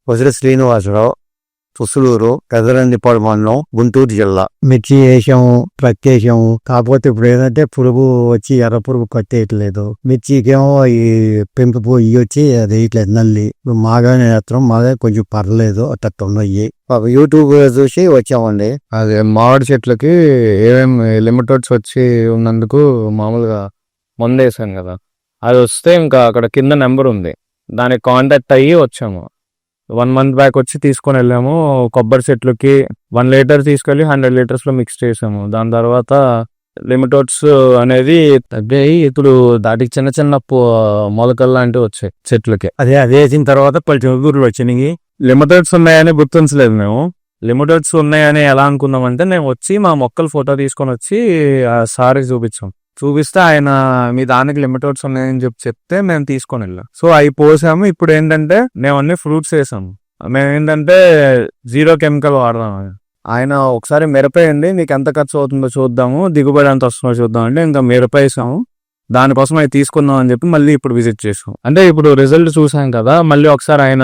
వసిరి శ్రీనివాసరావు, పుసులూరు, పెదరందిపాడు మండలం, గుంటూరు జిల్లా. మిర్చి వేసాము, ప్రత్యేసాము. కాకపోతే ఇప్పుడు ఏంటంటే పురుగు వచ్చి ఎర్ర పురుగు కట్టేయట్లేదు. మిర్చికేమో ఈ పెంపు పోయి వచ్చి అది వేయట్లేదు నల్లి. మాగానే వేస్తాం, మాగా కొంచెం పర్లేదు అట్లా ఉన్నాయి. యూట్యూబ్ చూసి వచ్చామండి. అదే మామిడి చెట్లకి ఏమేమి లిమిటెడ్స్ వచ్చి ఉన్నందుకు మామూలుగా మందు వేసాను కదా, అది వస్తే ఇంకా అక్కడ కింద నెంబర్ ఉంది, దానికి కాంటాక్ట్ అయ్యి వచ్చాము. 1 month బ్యాక్ వచ్చి తీసుకొని వెళ్ళాము. కొబ్బరి చెట్లకి 1 liter తీసుకెళ్ళి 100 liters లో మిక్స్ చేసాము. దాని తర్వాత లిమిటోడ్స్ అనేది తగ్గాయి. ఇప్పుడు దాటికి చిన్న చిన్న మొలకలు లాంటివి వచ్చాయి చెట్లకి. అదే వేసిన తర్వాత పలు చిగురులు వచ్చినాయి. లిమిటెడ్స్ ఉన్నాయని గుర్తించలేదు మేము. లిమిటెడ్స్ ఉన్నాయని ఎలా అనుకున్నామంటే, నేను వచ్చి మా మొక్కలు ఫోటో తీసుకొని వచ్చి సార్కి చూపిస్తే ఆయన మీ దానికి లిమిటెడ్స్ ఉన్నాయని చెప్తే మేము తీసుకొని వెళ్ళాం. సో అవి పోసాము. ఇప్పుడు ఏంటంటే మేము అన్ని ఫ్రూట్స్ వేసాము. మేము ఏంటంటే 0 chemical వాడదాం. ఆయన ఒకసారి మిరపేయండి, నీకు ఎంత ఖర్చు అవుతుందో చూద్దాము, దిగుబడి ఎంత వస్తుందో చూద్దాం అంటే ఇంకా మిరప వేసాము. దానికోసం అవి తీసుకుందాం అని చెప్పి మళ్ళీ ఇప్పుడు విజిట్ చేసాం. అంటే ఇప్పుడు రిజల్ట్ చూసాం కదా, మళ్ళీ ఒకసారి ఆయన